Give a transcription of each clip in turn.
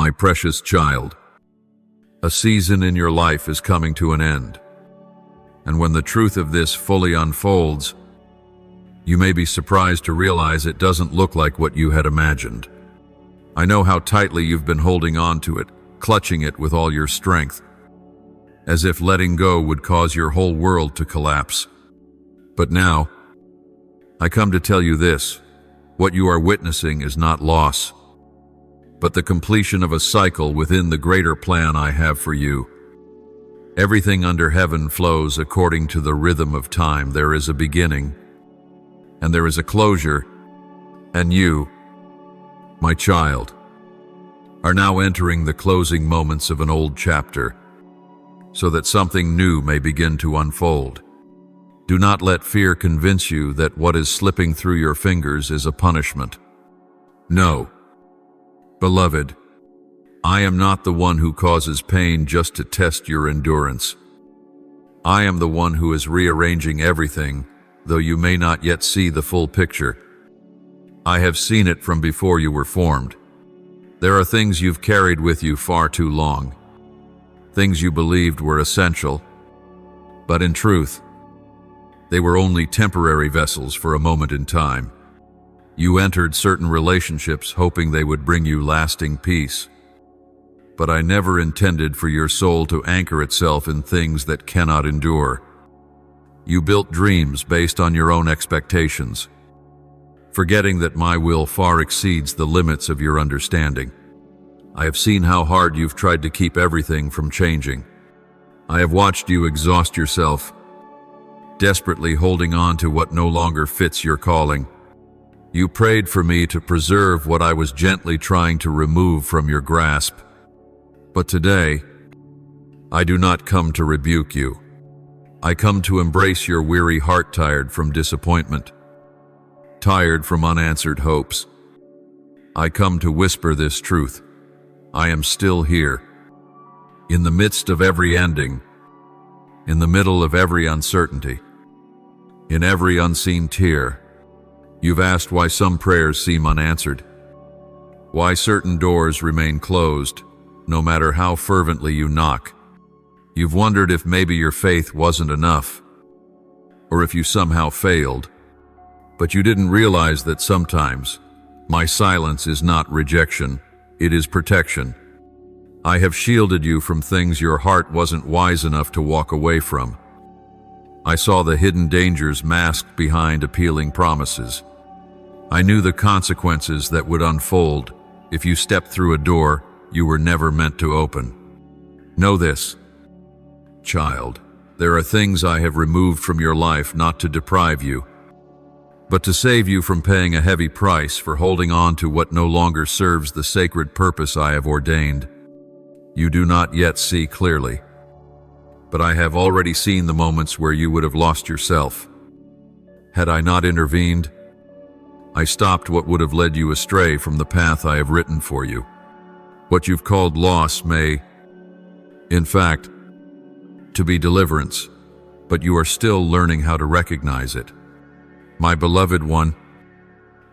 My precious child, a season in your life is coming to an end. And when the truth of this fully unfolds, you may be surprised to realize it doesn't look like what you had imagined. I know how tightly you've been holding on to it, clutching it with all your strength, as if letting go would cause your whole world to collapse. But now, I come to tell you this: what you are witnessing is not loss, but the completion of a cycle within the greater plan I have for you. Everything under heaven flows according to the rhythm of time. There is a beginning, and there is a closure, and you, my child, are now entering the closing moments of an old chapter, so that something new may begin to unfold. Do not let fear convince you that what is slipping through your fingers is a punishment. No. Beloved, I am not the one who causes pain just to test your endurance. I am the one who is rearranging everything, though you may not yet see the full picture. I have seen it from before you were formed. There are things you've carried with you far too long, things you believed were essential, but in truth, they were only temporary vessels for a moment in time. You entered certain relationships hoping they would bring you lasting peace. But I never intended for your soul to anchor itself in things that cannot endure. You built dreams based on your own expectations, forgetting that my will far exceeds the limits of your understanding. I have seen how hard you've tried to keep everything from changing. I have watched you exhaust yourself, desperately holding on to what no longer fits your calling. You prayed for me to preserve what I was gently trying to remove from your grasp. But today, I do not come to rebuke you. I come to embrace your weary heart, tired from disappointment, tired from unanswered hopes. I come to whisper this truth: I am still here. In the midst of every ending, in the middle of every uncertainty, in every unseen tear, you've asked why some prayers seem unanswered, why certain doors remain closed, no matter how fervently you knock. You've wondered if maybe your faith wasn't enough, or if you somehow failed. But you didn't realize that sometimes my silence is not rejection, it is protection. I have shielded you from things your heart wasn't wise enough to walk away from. I saw the hidden dangers masked behind appealing promises. I knew the consequences that would unfold if you stepped through a door you were never meant to open. Know this, child, there are things I have removed from your life not to deprive you, but to save you from paying a heavy price for holding on to what no longer serves the sacred purpose I have ordained. You do not yet see clearly, but I have already seen the moments where you would have lost yourself. Had I not intervened, I stopped what would have led you astray from the path I have written for you. What you've called loss may, in fact, to be deliverance, but you are still learning how to recognize it. My beloved one,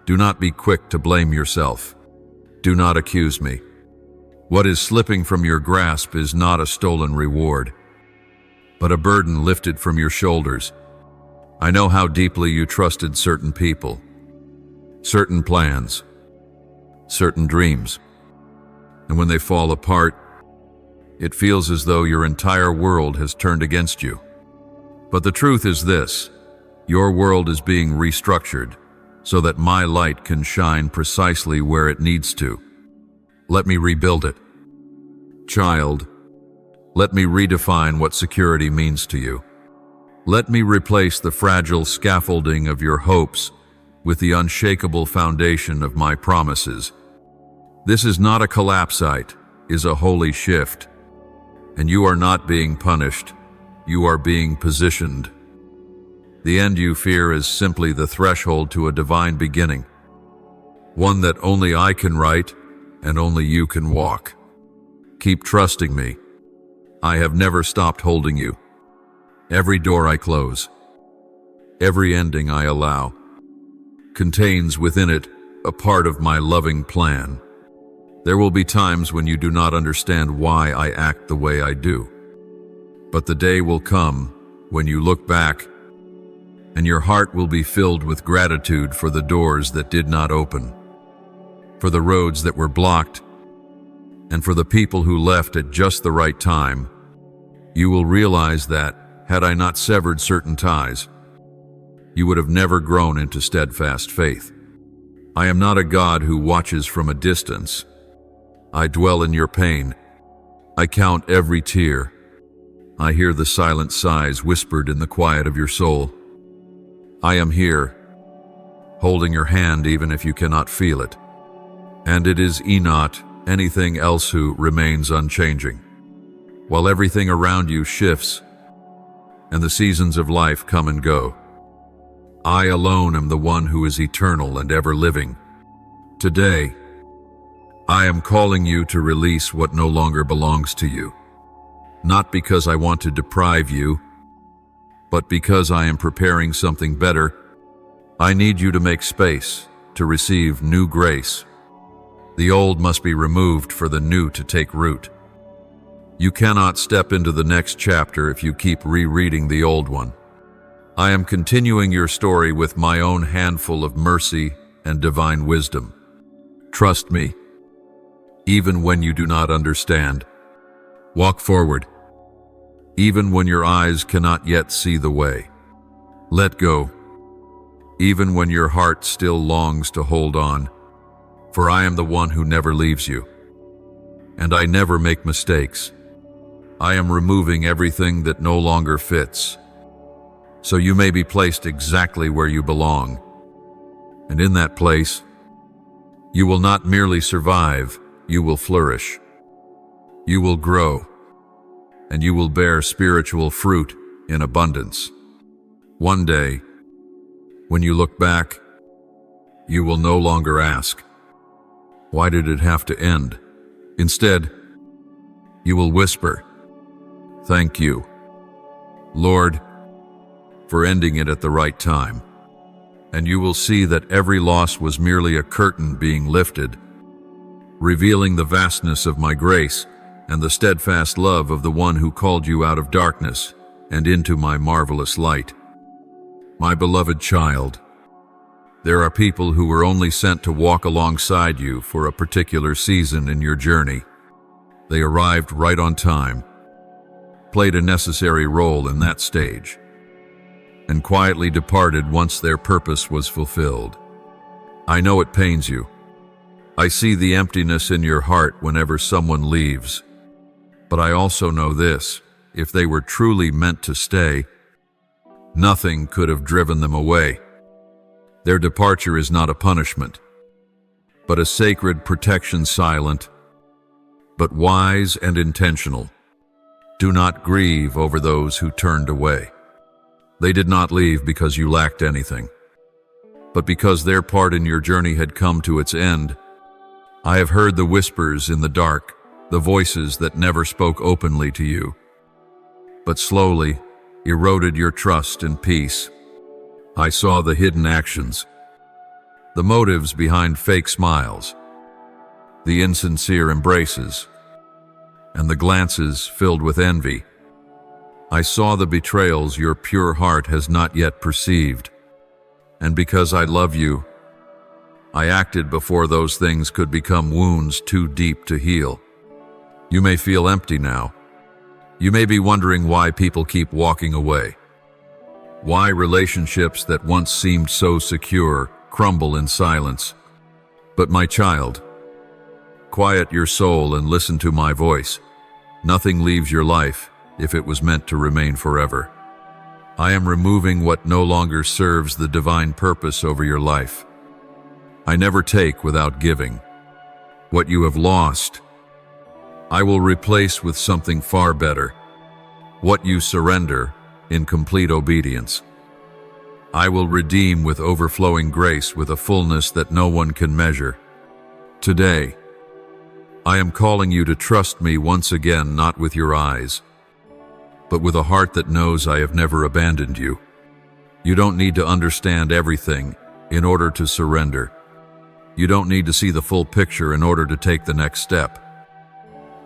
do not be quick to blame yourself. Do not accuse me. What is slipping from your grasp is not a stolen reward, but a burden lifted from your shoulders. I know how deeply you trusted certain people, certain plans, certain dreams. And when they fall apart, it feels as though your entire world has turned against you. But the truth is this: your world is being restructured so that my light can shine precisely where it needs to. Let me rebuild it. Child, let me redefine what security means to you. Let me replace the fragile scaffolding of your hopes with the unshakable foundation of my promises. This is not a collapse site, it is a holy shift. And you are not being punished, you are being positioned. The end you fear is simply the threshold to a divine beginning, one that only I can write and only you can walk. Keep trusting me. I have never stopped holding you. Every door I close, every ending I allow, contains within it a part of my loving plan. There will be times when you do not understand why I act the way I do. But the day will come when you look back and your heart will be filled with gratitude for the doors that did not open, for the roads that were blocked, and for the people who left at just the right time. You will realize that, had I not severed certain ties, you would have never grown into steadfast faith. I am not a God who watches from a distance. I dwell in your pain. I count every tear. I hear the silent sighs whispered in the quiet of your soul. I am here, holding your hand even if you cannot feel it. And it is not anything else who remains unchanging. While everything around you shifts, and the seasons of life come and go, I alone am the one who is eternal and ever living. Today, I am calling you to release what no longer belongs to you. Not because I want to deprive you, but because I am preparing something better. I need you to make space to receive new grace. The old must be removed for the new to take root. You cannot step into the next chapter if you keep rereading the old one. I am continuing your story with my own handful of mercy and divine wisdom. Trust me, even when you do not understand. Walk forward, even when your eyes cannot yet see the way. Let go, even when your heart still longs to hold on. For I am the one who never leaves you, and I never make mistakes. I am removing everything that no longer fits, so you may be placed exactly where you belong. And in that place, you will not merely survive, you will flourish. You will grow, and you will bear spiritual fruit in abundance. One day, when you look back, you will no longer ask, why did it have to end? Instead, you will whisper, thank you, Lord, for ending it at the right time. And you will see that every loss was merely a curtain being lifted, revealing the vastness of my grace and the steadfast love of the one who called you out of darkness and into my marvelous light. My beloved child, there are people who were only sent to walk alongside you for a particular season in your journey. They arrived right on time, played a necessary role in that stage, and quietly departed once their purpose was fulfilled. I know it pains you. I see the emptiness in your heart whenever someone leaves. But I also know this, if they were truly meant to stay, nothing could have driven them away. Their departure is not a punishment, but a sacred protection, silent, but wise and intentional. Do not grieve over those who turned away. They did not leave because you lacked anything, but because their part in your journey had come to its end. I have heard the whispers in the dark, the voices that never spoke openly to you, but slowly eroded your trust and peace. I saw the hidden actions, the motives behind fake smiles, the insincere embraces, and the glances filled with envy. I saw the betrayals your pure heart has not yet perceived, and because I love you, I acted before those things could become wounds too deep to heal. You may feel empty now. You may be wondering why people keep walking away. Why relationships that once seemed so secure crumble in silence. But my child, quiet your soul and listen to my voice. Nothing leaves your life if it was meant to remain forever. I am removing what no longer serves the divine purpose over your life. I never take without giving. What you have lost, I will replace with something far better. What you surrender in complete obedience, I will redeem with overflowing grace, with a fullness that no one can measure. Today, I am calling you to trust me once again, not with your eyes, but with a heart that knows I have never abandoned you. You don't need to understand everything in order to surrender. You don't need to see the full picture in order to take the next step.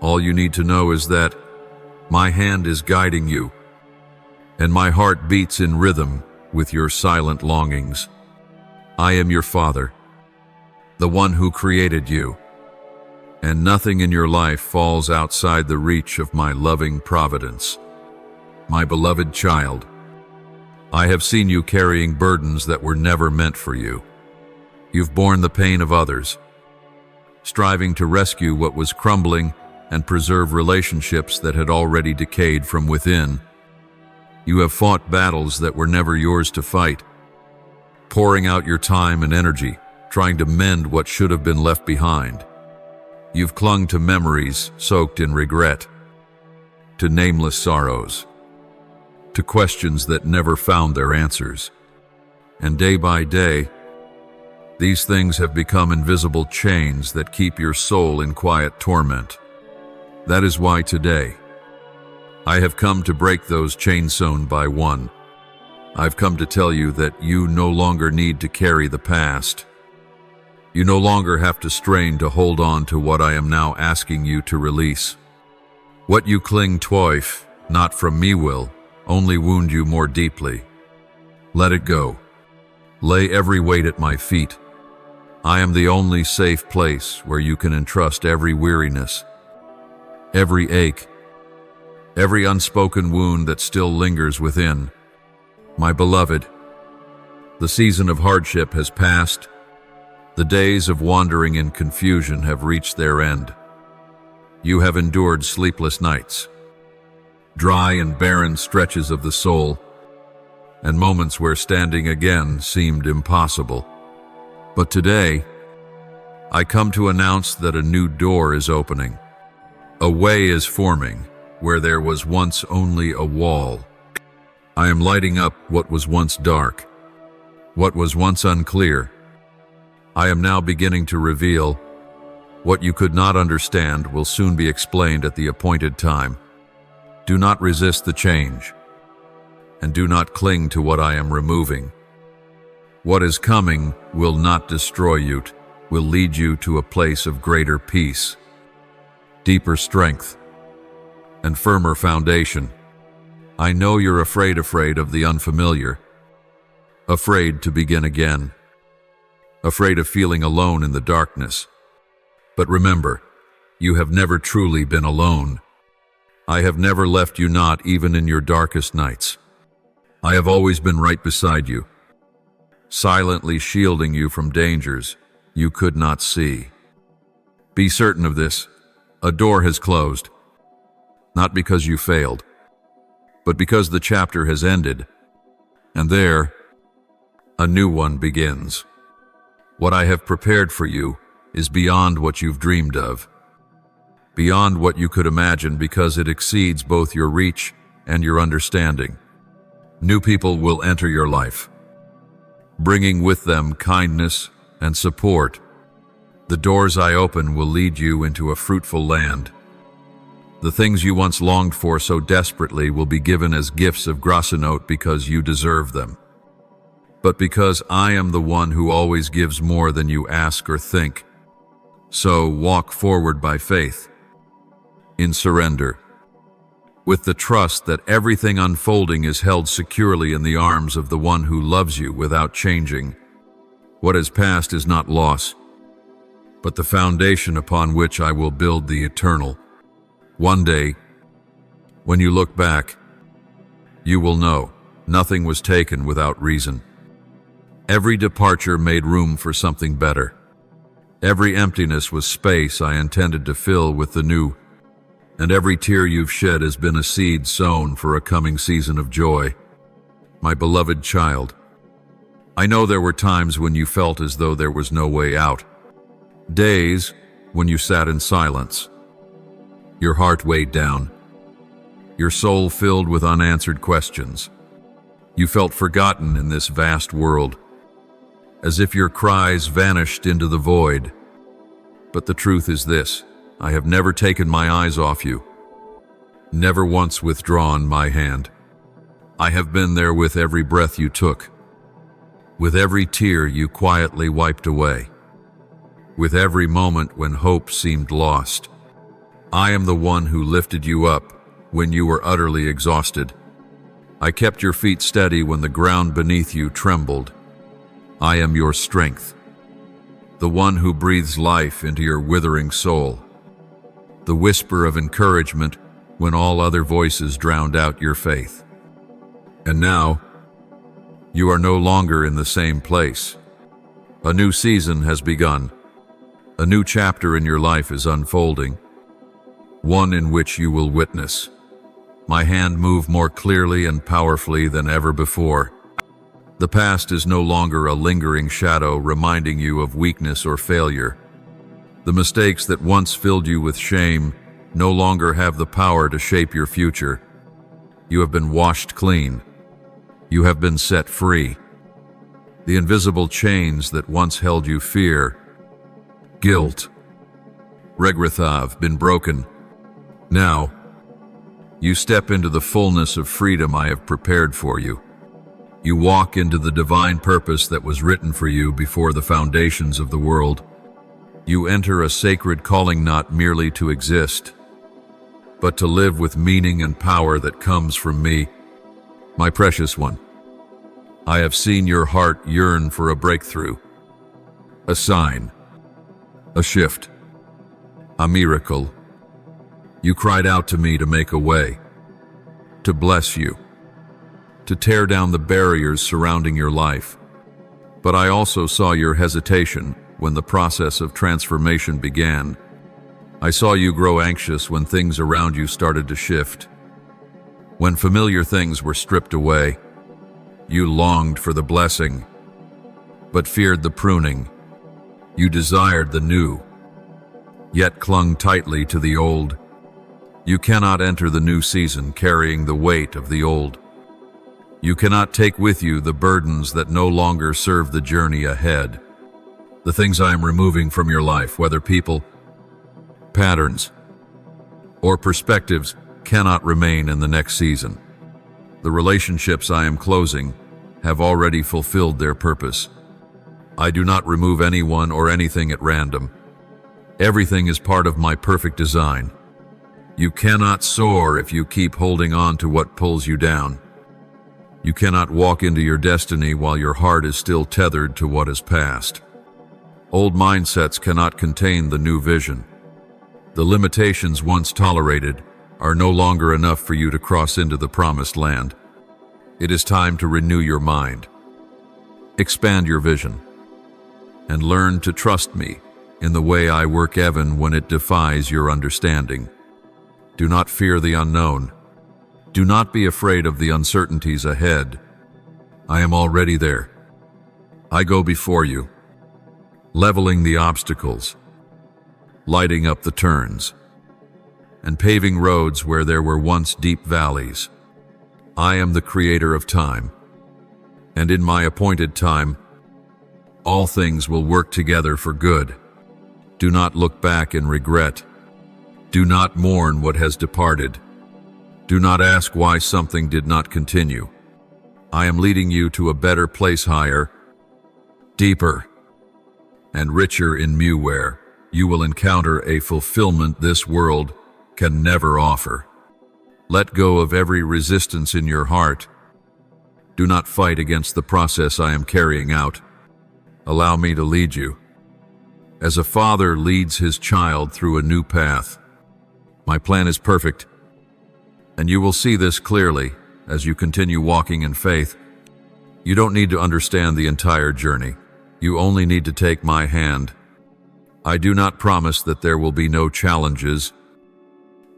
All you need to know is that my hand is guiding you, and my heart beats in rhythm with your silent longings. I am your Father, the one who created you, and nothing in your life falls outside the reach of my loving providence. My beloved child, I have seen you carrying burdens that were never meant for you. You've borne the pain of others, striving to rescue what was crumbling and preserve relationships that had already decayed from within. You have fought battles that were never yours to fight, pouring out your time and energy, trying to mend what should have been left behind. You've clung to memories soaked in regret, to nameless sorrows, to questions that never found their answers. And day by day, these things have become invisible chains that keep your soul in quiet torment. That is why today, I have come to break those chains sown by one. I've come to tell you that you no longer need to carry the past. You no longer have to strain to hold on to what I am now asking you to release. What you cling to, not from me, will only wound you more deeply. Let it go. Lay every weight at my feet. I am the only safe place where you can entrust every weariness, every ache, every unspoken wound that still lingers within. My beloved, the season of hardship has passed. The days of wandering in confusion have reached their end. You have endured sleepless nights, dry and barren stretches of the soul, and moments where standing again seemed impossible. But today, I come to announce that a new door is opening. A way is forming where there was once only a wall. I am lighting up what was once dark, what was once unclear. I am now beginning to reveal what you could not understand will soon be explained at the appointed time. Do not resist the change, and do not cling to what I am removing. What is coming will not destroy you, will lead you to a place of greater peace, deeper strength, and firmer foundation. I know you're afraid of the unfamiliar, afraid to begin again, afraid of feeling alone in the darkness. But remember, you have never truly been alone. I have never left you, not even in your darkest nights. I have always been right beside you, silently shielding you from dangers you could not see. Be certain of this: a door has closed, not because you failed, but because the chapter has ended, and there, a new one begins. What I have prepared for you is beyond what you've dreamed of, beyond what you could imagine, because it exceeds both your reach and your understanding. New people will enter your life, bringing with them kindness and support. The doors I open will lead you into a fruitful land. The things you once longed for so desperately will be given as gifts of gracenote because you deserve them. But because I am the one who always gives more than you ask or think. So walk forward by faith, in surrender, with the trust that everything unfolding is held securely in the arms of the one who loves you without changing. What is past is not loss, but the foundation upon which I will build the eternal. One day, when you look back, you will know nothing was taken without reason. Every departure made room for something better. Every emptiness was space I intended to fill with the new, and every tear you've shed has been a seed sown for a coming season of joy. My beloved child, I know there were times when you felt as though there was no way out. Days when you sat in silence, your heart weighed down, your soul filled with unanswered questions. You felt forgotten in this vast world, as if your cries vanished into the void. But the truth is this: I have never taken my eyes off you, never once withdrawn my hand. I have been there with every breath you took, with every tear you quietly wiped away. with every moment when hope seemed lost. I am the one who lifted you up when you were utterly exhausted. I kept your feet steady when the ground beneath you trembled. I am your strength, the one who breathes life into your withering soul, the whisper of encouragement when all other voices drowned out your faith. And now, you are no longer in the same place. A new season has begun. A new chapter in your life is unfolding, one in which you will witness my hand move more clearly and powerfully than ever before. The past is no longer a lingering shadow reminding you of weakness or failure. The mistakes that once filled you with shame no longer have the power to shape your future. You have been washed clean. You have been set free. The invisible chains that once held you fear, guilt, regret have been broken. Now, you step into the fullness of freedom I have prepared for you. You walk into the divine purpose that was written for you before the foundations of the world. You enter a sacred calling not merely to exist, but to live with meaning and power that comes from me, my precious one. I have seen your heart yearn for a breakthrough, a sign, a shift, a miracle. You cried out to me to make a way, to bless you, to tear down the barriers surrounding your life. But I also saw your hesitation when the process of transformation began. I saw you grow anxious when things around you started to shift. When familiar things were stripped away, you longed for the blessing, but feared the pruning. You desired the new, yet clung tightly to the old. You cannot enter the new season carrying the weight of the old. You cannot take with you the burdens that no longer serve the journey ahead. The things I am removing from your life, whether people, patterns, or perspectives, cannot remain in the next season. The relationships I am closing have already fulfilled their purpose. I do not remove anyone or anything at random. Everything is part of my perfect design. You cannot soar if you keep holding on to what pulls you down. You cannot walk into your destiny while your heart is still tethered to what is past. Old mindsets cannot contain the new vision. The limitations once tolerated are no longer enough for you to cross into the promised land. It is time to renew your mind, expand your vision, and learn to trust me in the way I work even when it defies your understanding. Do not fear the unknown. Do not be afraid of the uncertainties ahead. I am already there. I go before you, leveling the obstacles, lighting up the turns, and paving roads where there were once deep valleys. I am the creator of time, and in my appointed time, all things will work together for good. Do not look back in regret. Do not mourn what has departed. Do not ask why something did not continue. I am leading you to a better place, higher, deeper, and richer in me, where you will encounter a fulfillment this world can never offer. Let go of every resistance in your heart. Do not fight against the process I am carrying out. Allow me to lead you, as a father leads his child through a new path. My plan is perfect, and you will see this clearly as you continue walking in faith. You don't need to understand the entire journey. You only need to take my hand. I do not promise that there will be no challenges,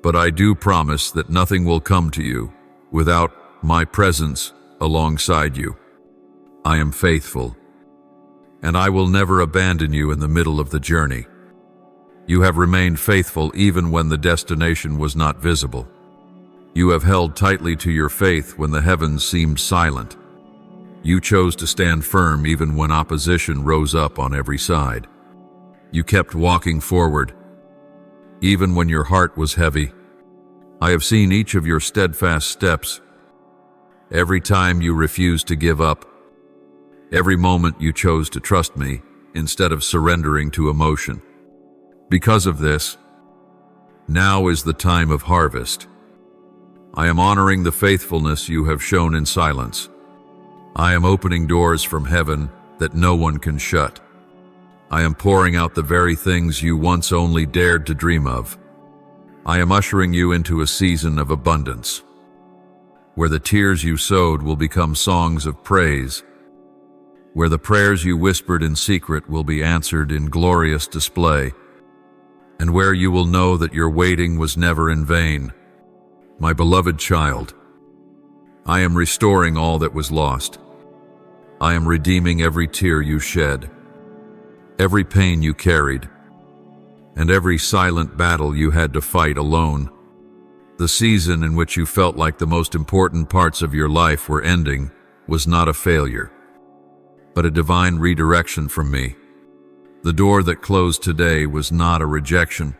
but I do promise that nothing will come to you without my presence alongside you. I am faithful, and I will never abandon you in the middle of the journey. You have remained faithful even when the destination was not visible. You have held tightly to your faith when the heavens seemed silent. You chose to stand firm even when opposition rose up on every side. You kept walking forward, even when your heart was heavy. I have seen each of your steadfast steps. Every time you refused to give up, every moment you chose to trust me, instead of surrendering to emotion. Because of this, now is the time of harvest. I am honoring the faithfulness you have shown in silence. I am opening doors from heaven that no one can shut. I am pouring out the very things you once only dared to dream of. I am ushering you into a season of abundance, where the tears you sowed will become songs of praise, where the prayers you whispered in secret will be answered in glorious display, and where you will know that your waiting was never in vain. My beloved child, I am restoring all that was lost. I am redeeming every tear you shed, every pain you carried, and every silent battle you had to fight alone. The season in which you felt like the most important parts of your life were ending was not a failure, but a divine redirection from me. The door that closed today was not a rejection,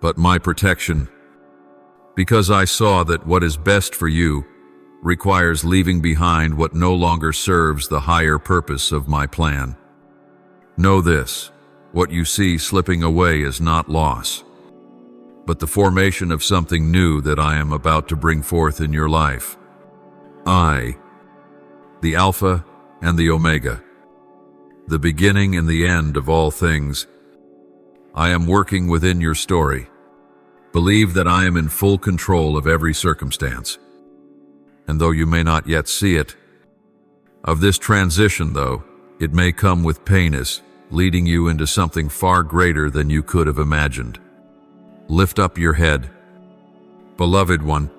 but my protection, because I saw that what is best for you requires leaving behind what no longer serves the higher purpose of my plan. Know this: what you see slipping away is not loss, but the formation of something new that I am about to bring forth in your life. I, the Alpha and the Omega, the beginning and the end of all things, I am working within your story. Believe that I am in full control of every circumstance. And though you may not yet see it, of this transition, though, it may come with painess, leading you into something far greater than you could have imagined. Lift up your head, beloved one.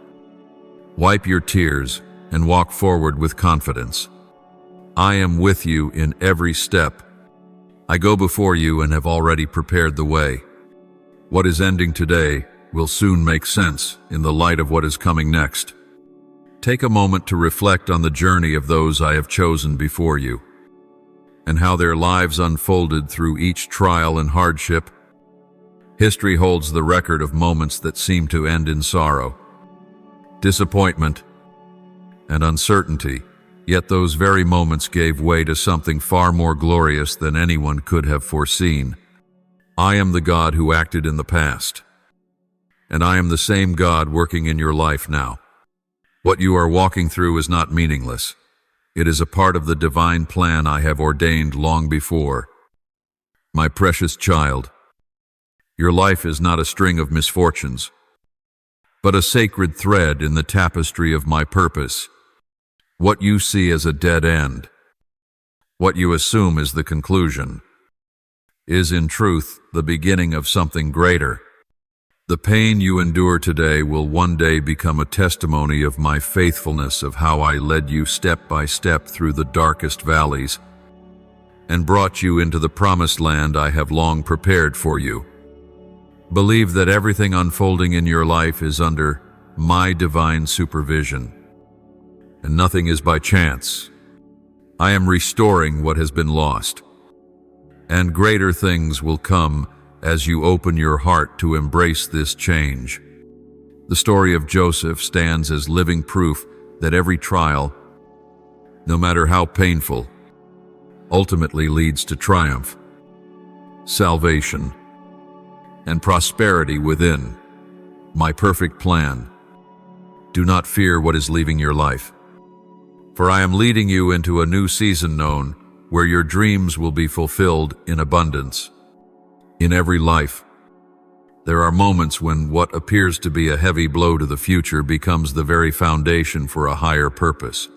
Wipe your tears and walk forward with confidence. I am with you in every step. I go before you and have already prepared the way. What is ending today will soon make sense in the light of what is coming next. Take a moment to reflect on the journey of those I have chosen before you, and how their lives unfolded through each trial and hardship. History holds the record of moments that seem to end in sorrow, disappointment, and uncertainty, yet those very moments gave way to something far more glorious than anyone could have foreseen. I am the God who acted in the past, and I am the same God working in your life now. What you are walking through is not meaningless. It is a part of the divine plan I have ordained long before. My precious child, your life is not a string of misfortunes, but a sacred thread in the tapestry of my purpose. What you see as a dead end, what you assume is the conclusion, is in truth the beginning of something greater. The pain you endure today will one day become a testimony of my faithfulness, of how I led you step by step through the darkest valleys and brought you into the promised land I have long prepared for you. Believe that everything unfolding in your life is under my divine supervision, and nothing is by chance. I am restoring what has been lost, and greater things will come as you open your heart to embrace this change. The story of Joseph stands as living proof that every trial, no matter how painful, ultimately leads to triumph, salvation, and prosperity within my perfect plan. Do not fear what is leaving your life, for I am leading you into a new season known where your dreams will be fulfilled in abundance. In every life, there are moments when what appears to be a heavy blow to the future becomes the very foundation for a higher purpose.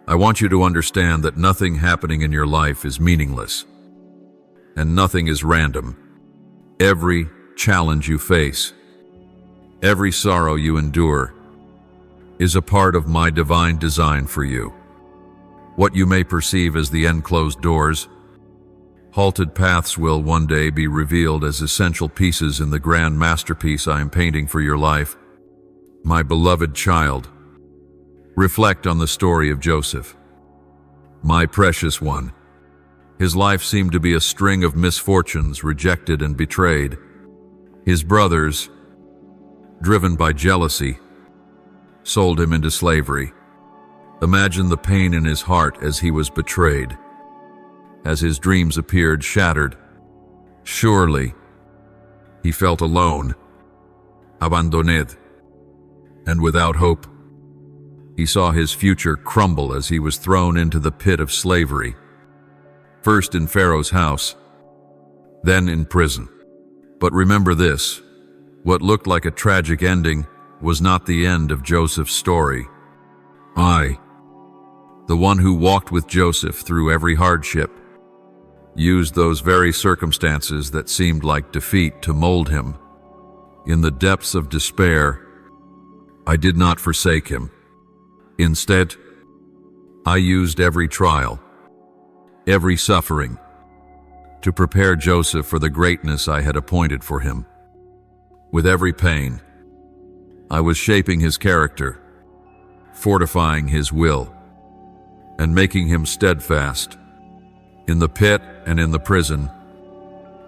I want you to understand that nothing happening in your life is meaningless, and nothing is random. Every challenge you face, every sorrow you endure, is a part of my divine design for you. What you may perceive as the end-closed doors, halted paths will one day be revealed as essential pieces in the grand masterpiece I am painting for your life. My beloved child, reflect on the story of Joseph. My precious one, his life seemed to be a string of misfortunes, rejected and betrayed. His brothers, driven by jealousy, sold him into slavery. Imagine the pain in his heart as he was betrayed. as his dreams appeared shattered. Surely, he felt alone, abandoned, and without hope. He saw his future crumble as he was thrown into the pit of slavery, first in Pharaoh's house, then in prison. But remember this, what looked like a tragic ending was not the end of Joseph's story. I, the one who walked with Joseph through every hardship, used those very circumstances that seemed like defeat to mold him. In the depths of despair, I did not forsake him. Instead, I used every trial, every suffering, to prepare Joseph for the greatness I had appointed for him. With every pain, I was shaping his character, fortifying his will, and making him steadfast. In the pit and in the prison,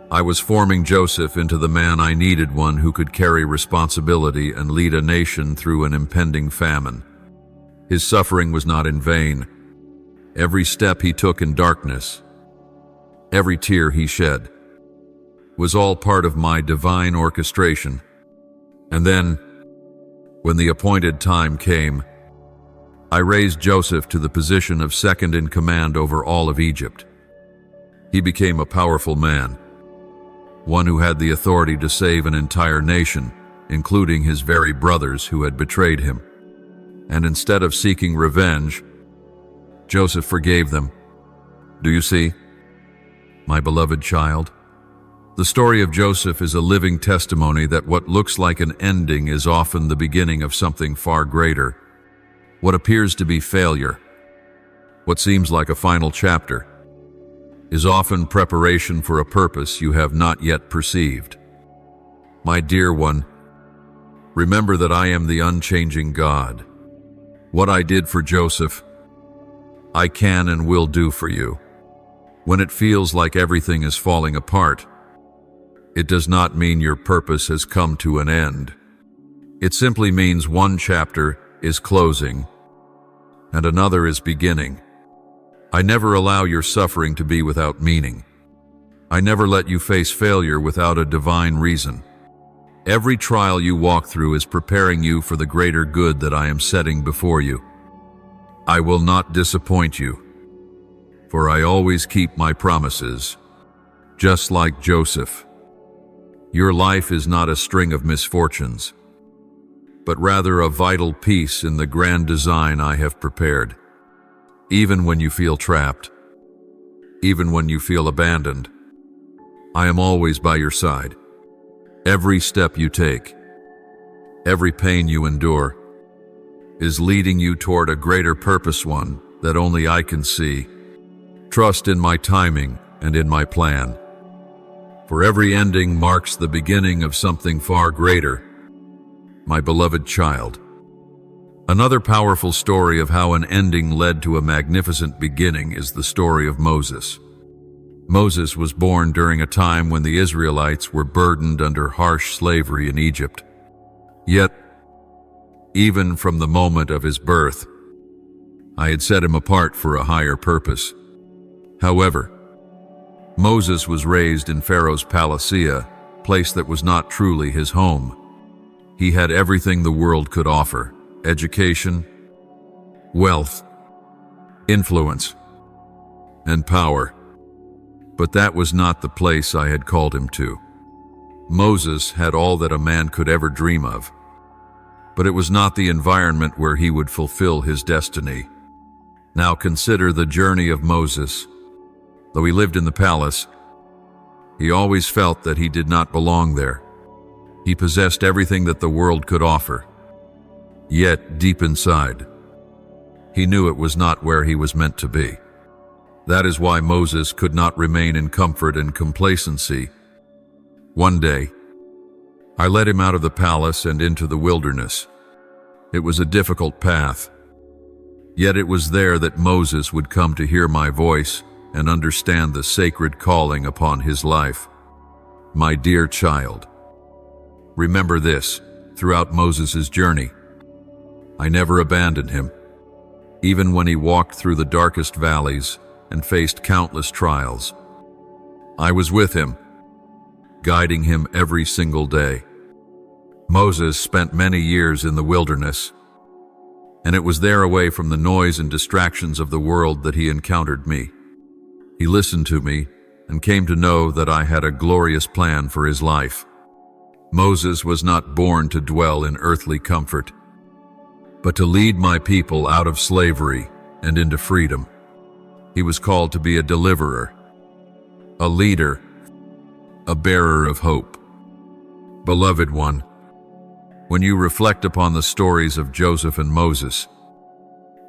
I was forming Joseph into the man I needed, one who could carry responsibility and lead a nation through an impending famine. His suffering was not in vain. Every step he took in darkness, every tear he shed, was all part of my divine orchestration. And then, when the appointed time came, I raised Joseph to the position of second in command over all of Egypt. He became a powerful man, one who had the authority to save an entire nation, including his very brothers who had betrayed him. And instead of seeking revenge, Joseph forgave them. Do you see, my beloved child? The story of Joseph is a living testimony that what looks like an ending is often the beginning of something far greater. What appears to be failure, what seems like a final chapter, is often preparation for a purpose you have not yet perceived. My dear one, remember that I am the unchanging God. What I did for Joseph, I can and will do for you. When it feels like everything is falling apart, it does not mean your purpose has come to an end. It simply means one chapter is closing and another is beginning. I never allow your suffering to be without meaning. I never let you face failure without a divine reason. Every trial you walk through is preparing you for the greater good that I am setting before you. I will not disappoint you, for I always keep my promises. Just like Joseph, your life is not a string of misfortunes, but rather a vital piece in the grand design I have prepared. Even when you feel trapped, even when you feel abandoned, I am always by your side. Every step you take, every pain you endure, is leading you toward a greater purpose, one that only I can see. Trust in my timing and in my plan, for every ending marks the beginning of something far greater, my beloved child. Another powerful story of how an ending led to a magnificent beginning is the story of Moses. Moses was born during a time when the Israelites were burdened under harsh slavery in Egypt. Yet, even from the moment of his birth, I had set him apart for a higher purpose. However, Moses was raised in Pharaoh's palace, a place that was not truly his home. He had everything the world could offer: education, wealth, influence, and power. But that was not the place I had called him to. Moses had all that a man could ever dream of, but it was not the environment where he would fulfill his destiny. Now consider the journey of Moses. Though he lived in the palace, he always felt that he did not belong there. He possessed everything that the world could offer. Yet, deep inside, he knew it was not where he was meant to be. That is why Moses could not remain in comfort and complacency. One day, I led him out of the palace and into the wilderness. It was a difficult path, yet it was there that Moses would come to hear my voice and understand the sacred calling upon his life. My dear child, remember this: throughout Moses' journey, I never abandoned him. Even when he walked through the darkest valleys and faced countless trials. I was with him, guiding him every single day. Moses spent many years in the wilderness, and it was there, away from the noise and distractions of the world, that he encountered me. He listened to me and came to know that I had a glorious plan for his life. Moses was not born to dwell in earthly comfort, but to lead my people out of slavery and into freedom. He was called to be a deliverer, a leader, a bearer of hope. Beloved one, when you reflect upon the stories of Joseph and Moses,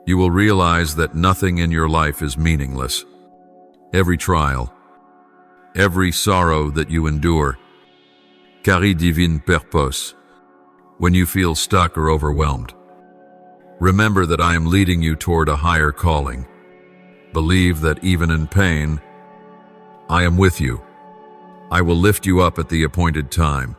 you will realize that nothing in your life is meaningless. Every trial, every sorrow that you endure, carry divin purpose. When you feel stuck or overwhelmed, remember that I am leading you toward a higher calling. Believe that even in pain, I am with you. I will lift you up at the appointed time.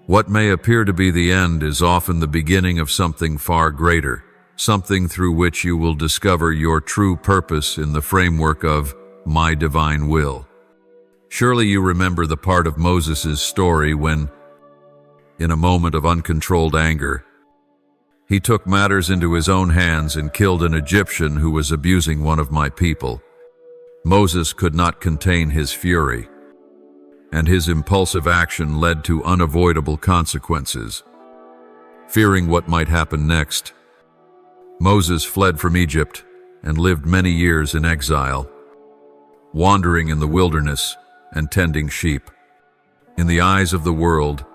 What may appear to be the end is often the beginning of something far greater, something through which you will discover your true purpose in the framework of my divine will. Surely you remember the part of Moses' story when, in a moment of uncontrolled anger, he took matters into his own hands and killed an Egyptian who was abusing one of my people. Moses could not contain his fury, and his impulsive action led to unavoidable consequences. Fearing what might happen next, Moses fled from Egypt and lived many years in exile, wandering in the wilderness and tending sheep. In the eyes of the world,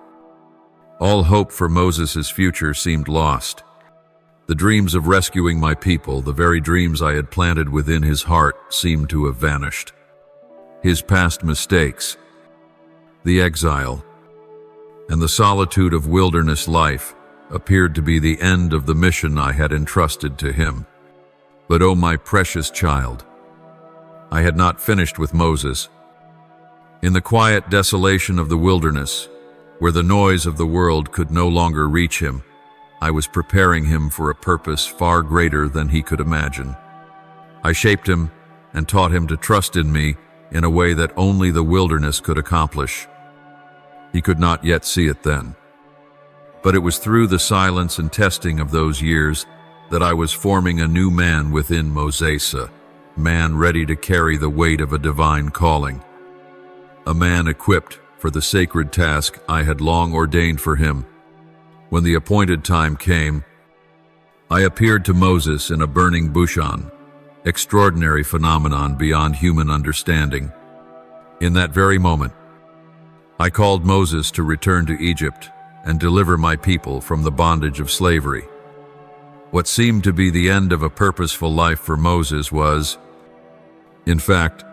all hope for Moses' future seemed lost. The dreams of rescuing my people, the very dreams I had planted within his heart, seemed to have vanished. His past mistakes, the exile, and the solitude of wilderness life appeared to be the end of the mission I had entrusted to him. But oh, my precious child, I had not finished with Moses. In the quiet desolation of the wilderness, where the noise of the world could no longer reach him, I was preparing him for a purpose far greater than he could imagine. I shaped him and taught him to trust in me in a way that only the wilderness could accomplish. He could not yet see it then. But it was through the silence and testing of those years that I was forming a new man within Moses, a man ready to carry the weight of a divine calling, a man equipped for the sacred task I had long ordained for him. When the appointed time came, I appeared to Moses in a burning bush, an extraordinary phenomenon beyond human understanding. In that very moment, I called Moses to return to Egypt and deliver my people from the bondage of slavery. What seemed to be the end of a purposeful life for Moses was, in fact,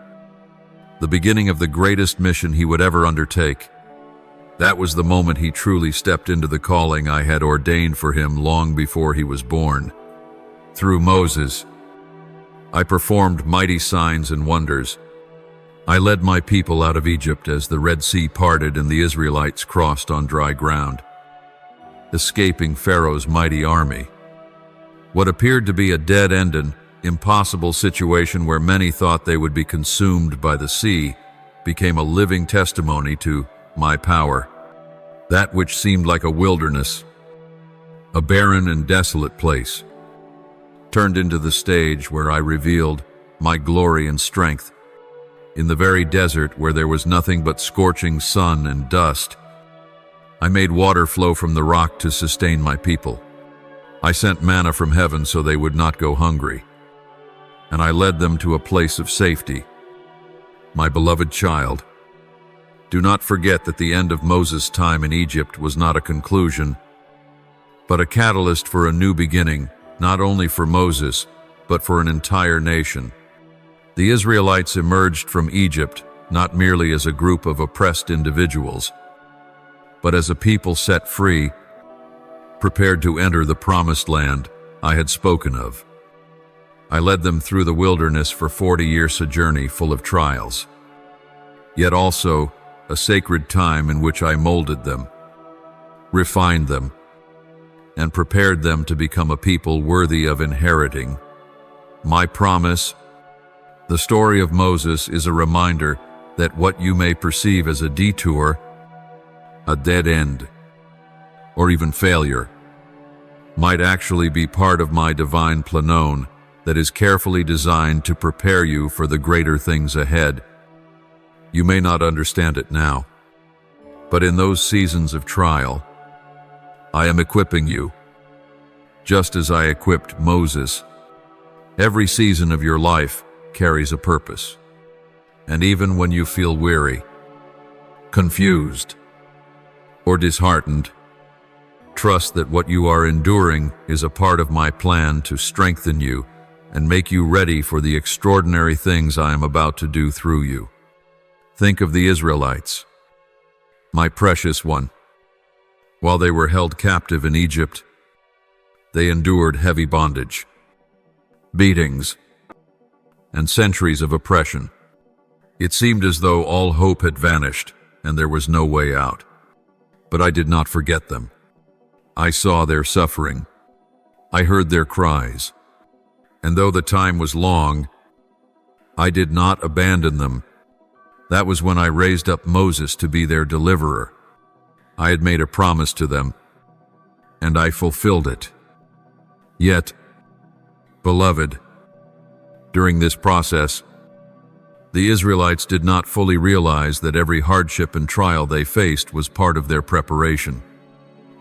the beginning of the greatest mission he would ever undertake. That was the moment he truly stepped into the calling I had ordained for him long before he was born. Through Moses, I performed mighty signs and wonders. I led my people out of Egypt as the Red Sea parted and the Israelites crossed on dry ground, escaping Pharaoh's mighty army. What appeared to be a dead-end and impossible situation where many thought they would be consumed by the sea became a living testimony to my power. That which seemed like a wilderness, a barren and desolate place, turned into the stage where I revealed my glory and strength. In the very desert where there was nothing but scorching sun and dust, I made water flow from the rock to sustain my people. I sent manna from heaven so they would not go hungry, and I led them to a place of safety. My beloved child, do not forget that the end of Moses' time in Egypt was not a conclusion, but a catalyst for a new beginning, not only for Moses, but for an entire nation. The Israelites emerged from Egypt not merely as a group of oppressed individuals, but as a people set free, prepared to enter the promised land I had spoken of. I led them through the wilderness for 40-year sojourn full of trials, yet also a sacred time in which I molded them, refined them, and prepared them to become a people worthy of inheriting my promise The story of Moses is a reminder that what you may perceive as a detour, a dead end, or even failure, might actually be part of my divine planon that is carefully designed to prepare you for the greater things ahead. You may not understand it now, but in those seasons of trial, I am equipping you, just as I equipped Moses. Every season of your life carries a purpose, and even when you feel weary, confused, or disheartened, trust that what you are enduring is a part of my plan to strengthen you and make you ready for the extraordinary things I am about to do through you. Think of the Israelites, my precious one. While they were held captive in Egypt, they endured heavy bondage, beatings, and centuries of oppression. It seemed as though all hope had vanished and there was no way out. But I did not forget them. I saw their suffering. I heard their cries. And though the time was long, I did not abandon them. That was when I raised up Moses to be their deliverer. I had made a promise to them, and I fulfilled it. Yet, beloved, during this process, the Israelites did not fully realize that every hardship and trial they faced was part of their preparation.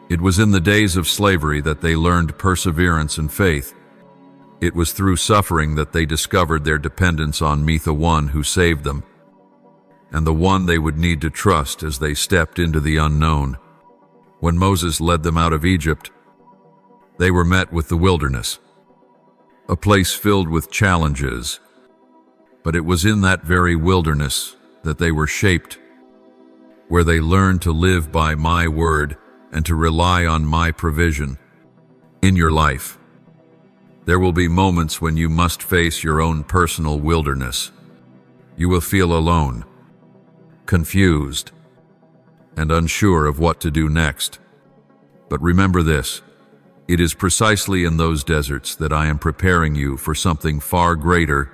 It was in the days of slavery that they learned perseverance and faith. It was through suffering that they discovered their dependence on me, the one who saved them, and the one they would need to trust as they stepped into the unknown. When Moses led them out of Egypt, they were met with the wilderness, a place filled with challenges. But it was in that very wilderness that they were shaped, where they learned to live by my word and to rely on my provision. In your life, there will be moments when you must face your own personal wilderness. You will feel alone, confused, and unsure of what to do next. But remember this, it is precisely in those deserts that I am preparing you for something far greater.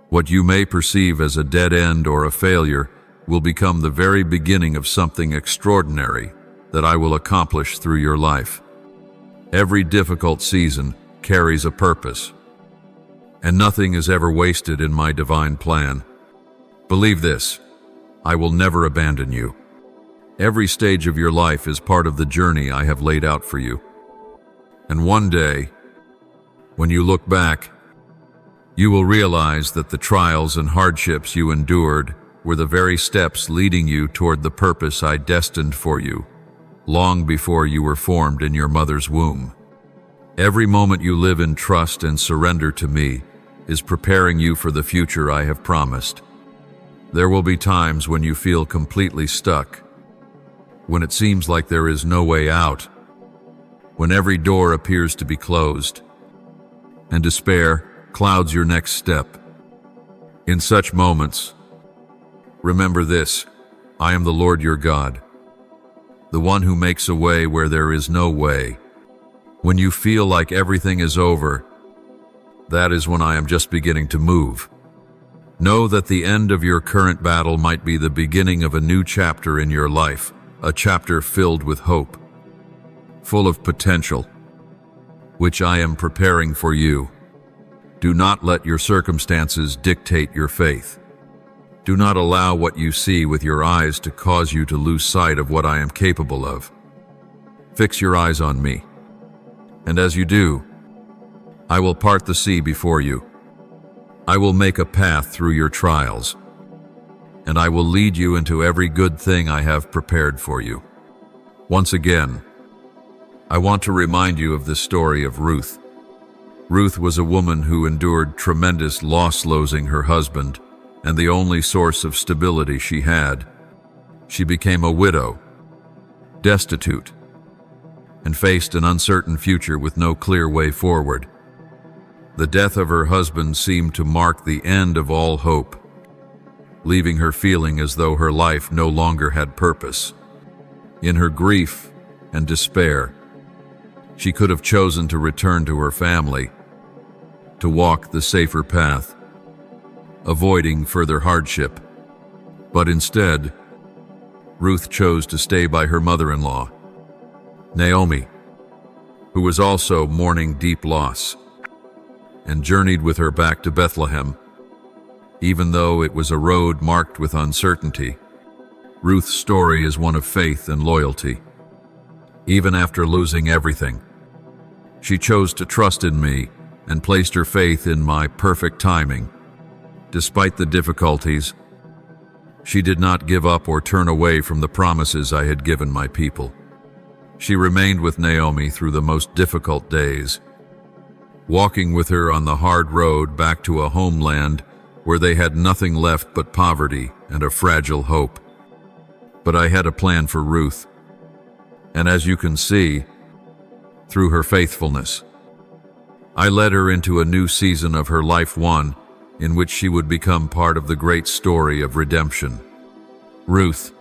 What you may perceive as a dead end or a failure will become the very beginning of something extraordinary that I will accomplish through your life. Every difficult season carries a purpose, and nothing is ever wasted in my divine plan. Believe this, I will never abandon you. Every stage of your life is part of the journey I have laid out for you. And one day, when you look back, you will realize that the trials and hardships you endured were the very steps leading you toward the purpose I destined for you, long before you were formed in your mother's womb. Every moment you live in trust and surrender to me is preparing you for the future I have promised. There will be times when you feel completely stuck, when it seems like there is no way out, when every door appears to be closed, and despair clouds your next step. In such moments, remember this, I am the Lord your God, the one who makes a way where there is no way. When you feel like everything is over, that is when I am just beginning to move. Know that the end of your current battle might be the beginning of a new chapter in your life, a chapter filled with hope, full of potential, which I am preparing for you. Do not let your circumstances dictate your faith. Do not allow what you see with your eyes to cause you to lose sight of what I am capable of. Fix your eyes on me, and as you do, I will part the sea before you. I will make a path through your trials, and I will lead you into every good thing I have prepared for you. Once again, I want to remind you of the story of Ruth. Ruth was a woman who endured tremendous loss, losing her husband and the only source of stability she had. She became a widow, destitute, and faced an uncertain future with no clear way forward. The death of her husband seemed to mark the end of all hope, leaving her feeling as though her life no longer had purpose. In her grief and despair, she could have chosen to return to her family, to walk the safer path. avoiding further hardship. But instead, Ruth chose to stay by her mother-in-law, Naomi, who was also mourning deep loss, and journeyed with her back to Bethlehem. Even though it was a road marked with uncertainty, Ruth's story is one of faith and loyalty. Even after losing everything, she chose to trust in me and placed her faith in my perfect timing. Despite the difficulties, she did not give up or turn away from the promises I had given my people. She remained with Naomi through the most difficult days, walking with her on the hard road back to a homeland where they had nothing left but poverty and a fragile hope. But I had a plan for Ruth, and as you can see, through her faithfulness, I led her into a new season of her life, one in which she would become part of the great story of redemption. Ruth,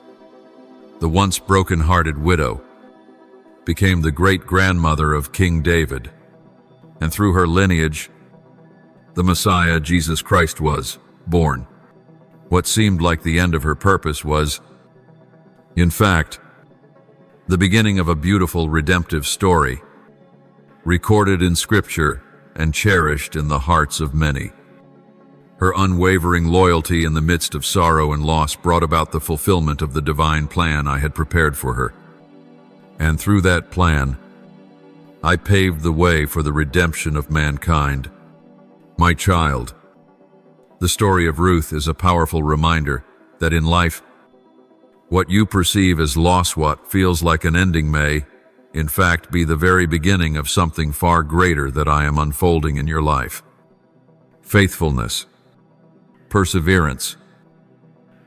the once broken-hearted widow, became the great-grandmother of King David, and through her lineage, the Messiah, Jesus Christ, was born. What seemed like the end of her purpose was, in fact, the beginning of a beautiful redemptive story, recorded in Scripture and cherished in the hearts of many. Her unwavering loyalty in the midst of sorrow and loss brought about the fulfillment of the divine plan I had prepared for her. And through that plan, I paved the way for the redemption of mankind. My child, the story of Ruth is a powerful reminder that in life, what you perceive as loss, what feels like an ending, may, in fact, be the very beginning of something far greater that I am unfolding in your life. Faithfulness, perseverance,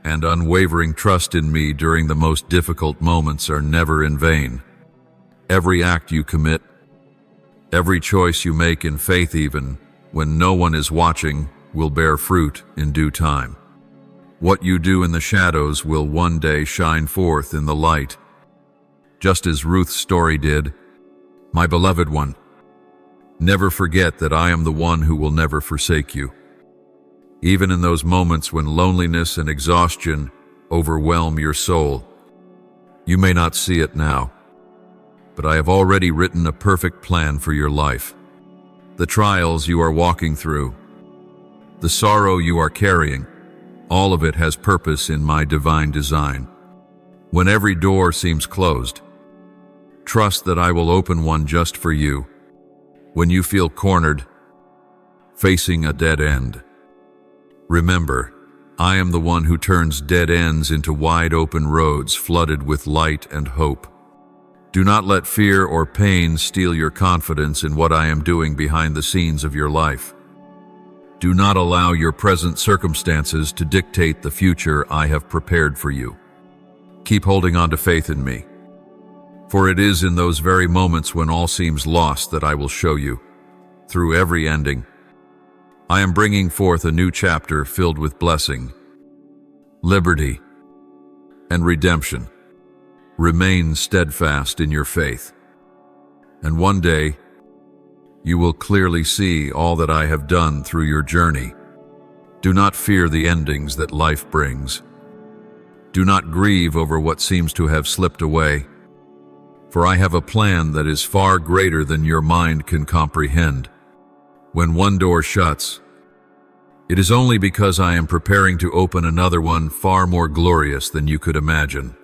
and unwavering trust in me during the most difficult moments are never in vain. Every act you commit, every choice you make in faith, even when no one is watching, will bear fruit in due time. What you do in the shadows will one day shine forth in the light, just as Ruth's story did. My beloved one, never forget that I am the one who will never forsake you. Even in those moments when loneliness and exhaustion overwhelm your soul, you may not see it now, but I have already written a perfect plan for your life. The trials you are walking through, the sorrow you are carrying, all of it has purpose in my divine design. When every door seems closed, trust that I will open one just for you. When you feel cornered, facing a dead end, remember, I am the one who turns dead ends into wide open roads flooded with light and hope. Do not let fear or pain steal your confidence in what I am doing behind the scenes of your life. Do not allow your present circumstances to dictate the future I have prepared for you. Keep holding on to faith in me, for it is in those very moments when all seems lost that I will show you, through every ending, I am bringing forth a new chapter filled with blessing, liberty, and redemption. Remain steadfast in your faith, and one day you will clearly see all that I have done through your journey. Do not fear the endings that life brings. Do not grieve over what seems to have slipped away, for I have a plan that is far greater than your mind can comprehend. When one door shuts, it is only because I am preparing to open another one far more glorious than you could imagine.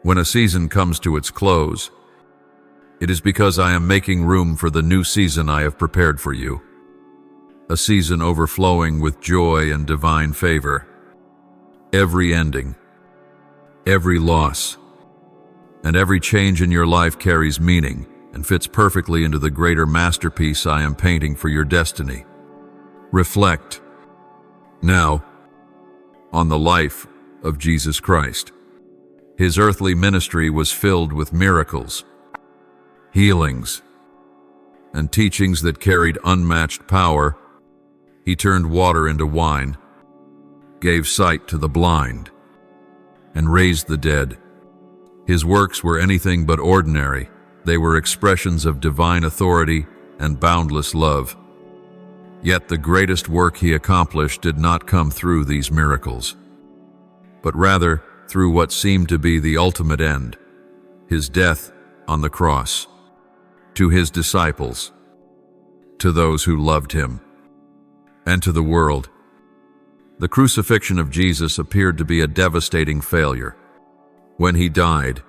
When a season comes to its close, it is because I am making room for the new season I have prepared for you. A season overflowing with joy and divine favor. Every ending, every loss, and every change in your life carries meaning and fits perfectly into the greater masterpiece I am painting for your destiny. Reflect now on the life of Jesus Christ. His earthly ministry was filled with miracles, healings, and teachings that carried unmatched power. He turned water into wine, gave sight to the blind, and raised the dead. His works were anything but ordinary. They were expressions of divine authority and boundless love. Yet the greatest work he accomplished did not come through these miracles, but rather through what seemed to be the ultimate end, his death on the cross. To his disciples, to those who loved him, and to the world, the crucifixion of Jesus appeared to be a devastating failure. When he died,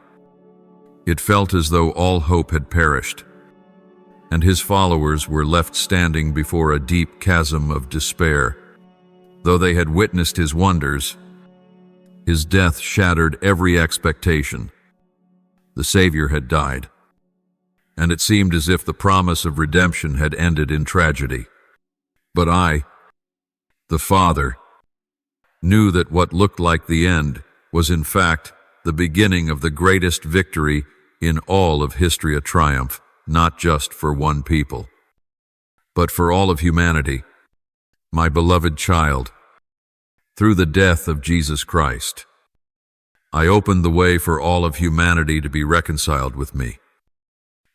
it felt as though all hope had perished, and his followers were left standing before a deep chasm of despair. Though they had witnessed his wonders, his death shattered every expectation. The Savior had died, and it seemed as if the promise of redemption had ended in tragedy. But I, the Father, knew that what looked like the end was in fact the beginning of the greatest victory in all of history, a triumph, not just for one people, but for all of humanity. My beloved child, through the death of Jesus Christ, I opened the way for all of humanity to be reconciled with me.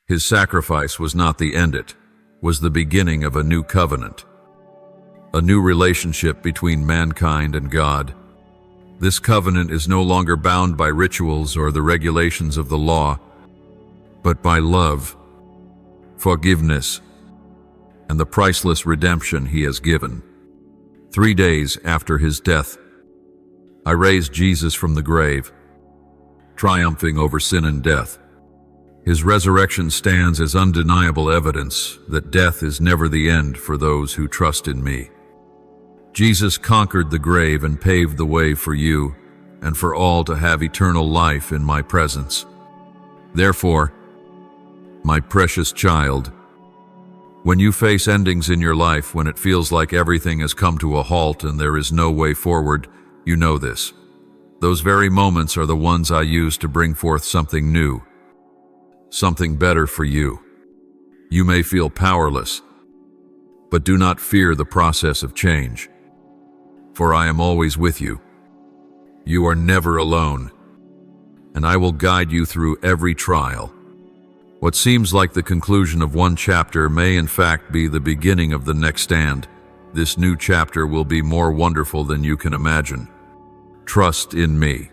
His sacrifice was not the end, it was the beginning of a new covenant, a new relationship between mankind and God. This covenant is no longer bound by rituals or the regulations of the law, but by love, forgiveness, and the priceless redemption he has given. 3 days after his death, I raised Jesus from the grave, triumphing over sin and death. His resurrection stands as undeniable evidence that death is never the end for those who trust in me. Jesus conquered the grave and paved the way for you and for all to have eternal life in my presence. Therefore, my precious child, when you face endings in your life, when it feels like everything has come to a halt and there is no way forward, you know this. Those very moments are the ones I use to bring forth something new, something better for you. You may feel powerless, but do not fear the process of change, for I am always with you. You are never alone, and I will guide you through every trial. What seems like the conclusion of one chapter may in fact be the beginning of the next, and this new chapter will be more wonderful than you can imagine. Trust in me.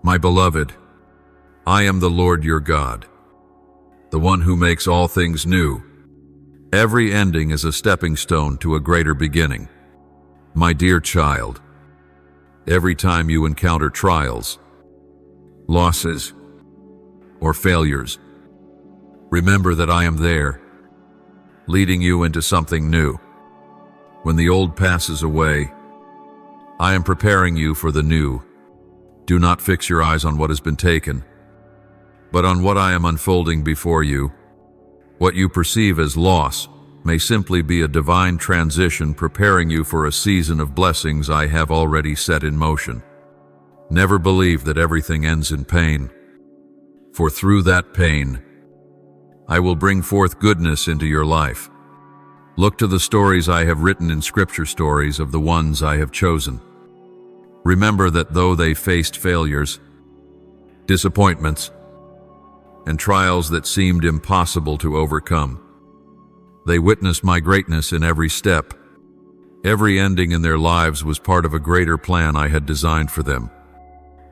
My beloved, I am the Lord your God, the one who makes all things new. Every ending is a stepping stone to a greater beginning. My dear child, every time you encounter trials, losses, or failures, remember that I am there, leading you into something new. When the old passes away, I am preparing you for the new. Do not fix your eyes on what has been taken, but on what I am unfolding before you. What you perceive as loss may simply be a divine transition preparing you for a season of blessings I have already set in motion. Never believe that everything ends in pain, for through that pain, I will bring forth goodness into your life. Look to the stories I have written in Scripture, stories of the ones I have chosen. Remember that though they faced failures, disappointments, and trials that seemed impossible to overcome, they witnessed my greatness in every step. Every ending in their lives was part of a greater plan I had designed for them.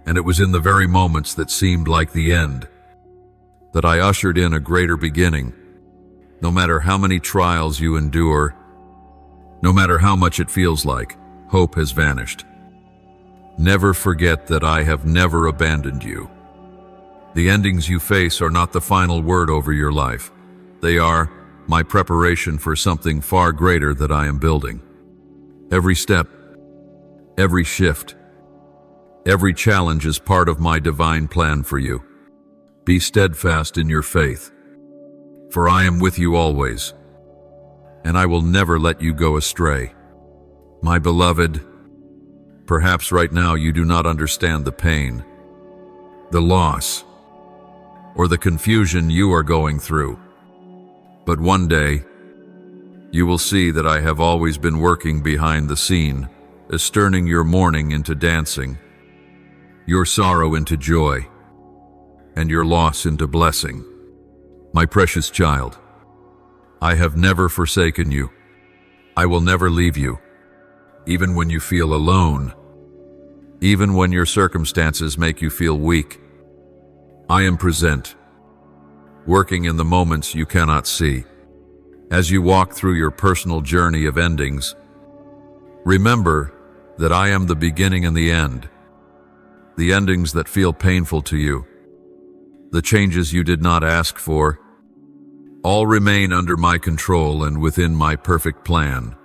And it was in the very moments that seemed like the end that I ushered in a greater beginning. No matter how many trials you endure, no matter how much it feels like hope has vanished, never forget that I have never abandoned you. The endings you face are not the final word over your life. They are my preparation for something far greater that I am building. Every step, every shift, every challenge is part of my divine plan for you. Be steadfast in your faith, for I am with you always, and I will never let you go astray. My beloved, perhaps right now you do not understand the pain, the loss, or the confusion you are going through. But one day, you will see that I have always been working behind the scene, as turning your mourning into dancing, your sorrow into joy, and your loss into blessing. My precious child, I have never forsaken you, I will never leave you, even when you feel alone, even when your circumstances make you feel weak. I am present, working in the moments you cannot see. As you walk through your personal journey of endings, remember that I am the beginning and the end. The endings that feel painful to you, the changes you did not ask for, all remain under my control and within my perfect plan.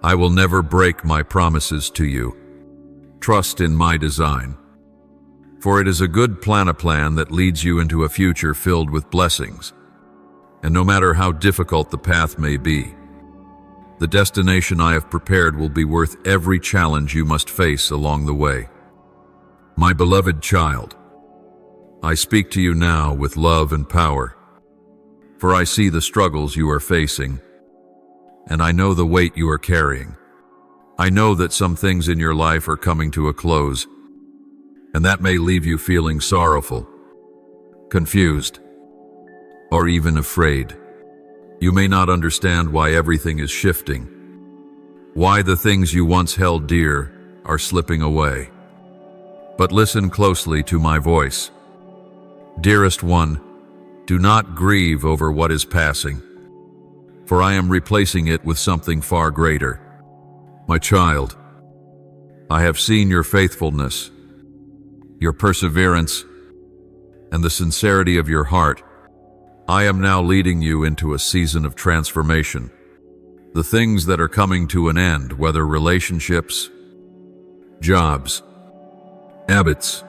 I will never break my promises to you. Trust in my design, for it is a good plan, a plan that leads you into a future filled with blessings. And no matter how difficult the path may be, the destination I have prepared will be worth every challenge you must face along the way. My beloved child, I speak to you now with love and power, for I see the struggles you are facing, and I know the weight you are carrying. I know that some things in your life are coming to a close, and that may leave you feeling sorrowful, confused, or even afraid. You may not understand why everything is shifting, why the things you once held dear are slipping away. But listen closely to my voice. Dearest one, do not grieve over what is passing, for I am replacing it with something far greater. My child, I have seen your faithfulness, your perseverance, and the sincerity of your heart. I am now leading you into a season of transformation. The things that are coming to an end, whether relationships, jobs, habits,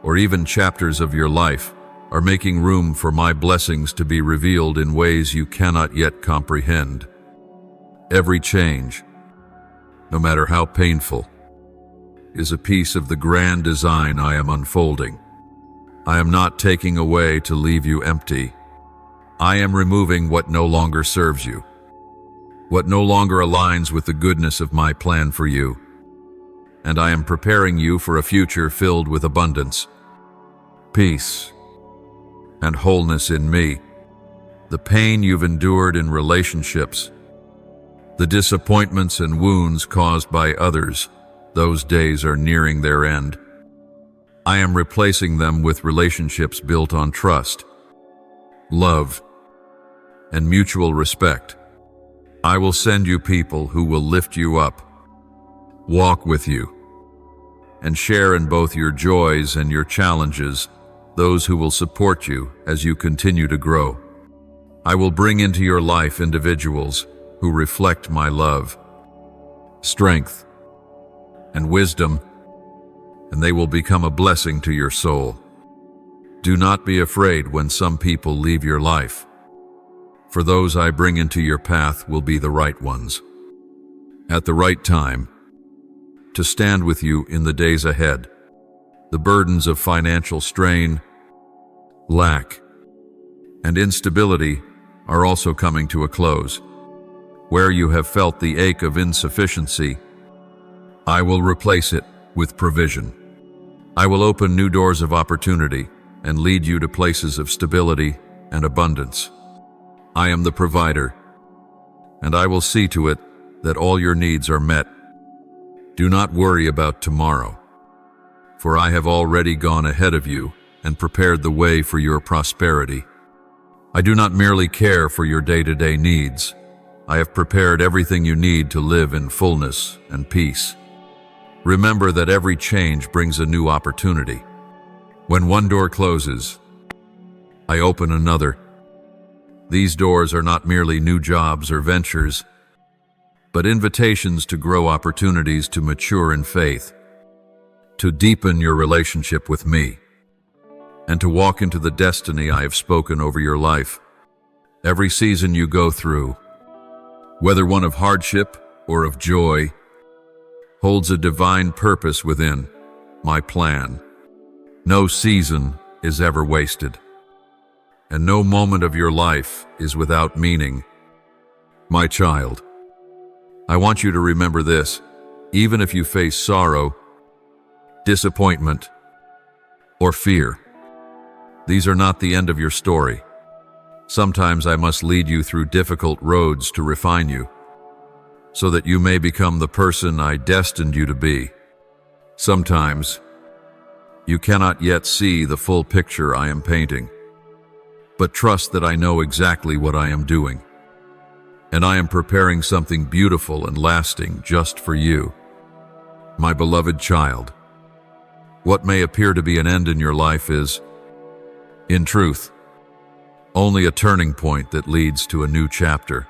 or even chapters of your life, are making room for my blessings to be revealed in ways you cannot yet comprehend. Every change, no matter how painful, is a piece of the grand design I am unfolding. I am not taking away to leave you empty. I am removing what no longer serves you, what no longer aligns with the goodness of my plan for you. And I am preparing you for a future filled with abundance, peace, and wholeness in me. The pain you've endured in relationships, the disappointments and wounds caused by others, those days are nearing their end. I am replacing them with relationships built on trust, love, and mutual respect. I will send you people who will lift you up, walk with you, and share in both your joys and your challenges, those who will support you as you continue to grow. I will bring into your life individuals who reflect my love, strength, and wisdom, and they will become a blessing to your soul. Do not be afraid when some people leave your life, for those I bring into your path will be the right ones, at the right time, to stand with you in the days ahead. The burdens of financial strain, lack, and instability are also coming to a close. Where you have felt the ache of insufficiency, I will replace it with provision. I will open new doors of opportunity and lead you to places of stability and abundance. I am the provider, and I will see to it that all your needs are met. Do not worry about tomorrow, for I have already gone ahead of you and prepared the way for your prosperity. I do not merely care for your day-to-day needs. I have prepared everything you need to live in fullness and peace. Remember that every change brings a new opportunity. When one door closes, I open another. These doors are not merely new jobs or ventures, but invitations to grow, opportunities to mature in faith, to deepen your relationship with me, and to walk into the destiny I have spoken over your life. Every season you go through, whether one of hardship or of joy, holds a divine purpose within my plan. No season is ever wasted, and no moment of your life is without meaning. My child, I want you to remember this: even if you face sorrow, disappointment, or fear, these are not the end of your story. Sometimes I must lead you through difficult roads to refine you, so that you may become the person I destined you to be. Sometimes, you cannot yet see the full picture I am painting, but trust that I know exactly what I am doing, and I am preparing something beautiful and lasting just for you. My beloved child, what may appear to be an end in your life is, in truth, only a turning point that leads to a new chapter.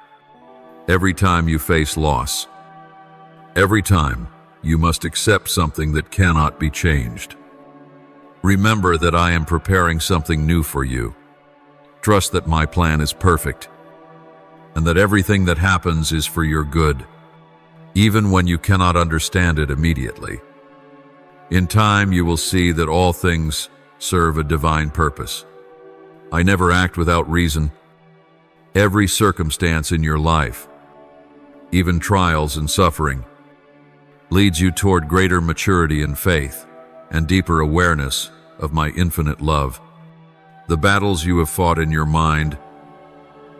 Every time you face loss, every time you must accept something that cannot be changed. Remember that I am preparing something new for you. Trust that my plan is perfect, and that everything that happens is for your good, even when you cannot understand it immediately. In time, you will see that all things serve a divine purpose. I never act without reason. Every circumstance in your life, even trials and suffering, leads you toward greater maturity in faith and deeper awareness of my infinite love. The battles you have fought in your mind,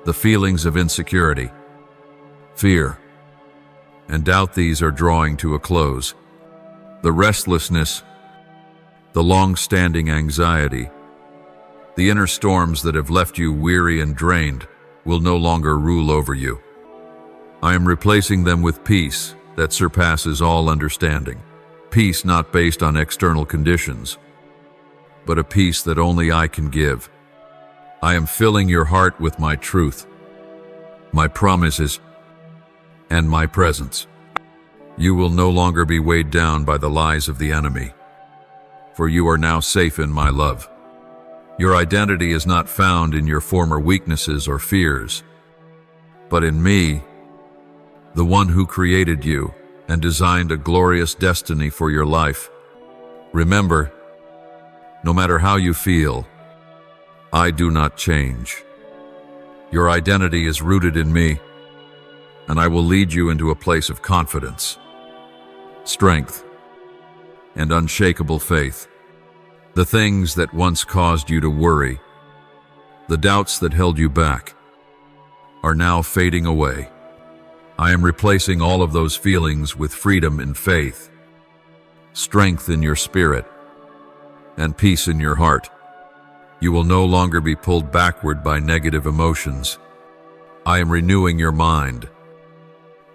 the feelings of insecurity, fear, and doubt, these are drawing to a close. The restlessness, the long-standing anxiety, the inner storms that have left you weary and drained will no longer rule over you. I am replacing them with peace that surpasses all understanding. Peace not based on external conditions, but a peace that only I can give. I am filling your heart with my truth, my promises, and my presence. You will no longer be weighed down by the lies of the enemy, for you are now safe in my love. Your identity is not found in your former weaknesses or fears, but in me, the one who created you and designed a glorious destiny for your life. Remember, no matter how you feel, I do not change. Your identity is rooted in me, and I will lead you into a place of confidence, strength, and unshakable faith. The things that once caused you to worry, the doubts that held you back, are now fading away. I am replacing all of those feelings with freedom in faith, strength in your spirit, and peace in your heart. You will no longer be pulled backward by negative emotions. I am renewing your mind,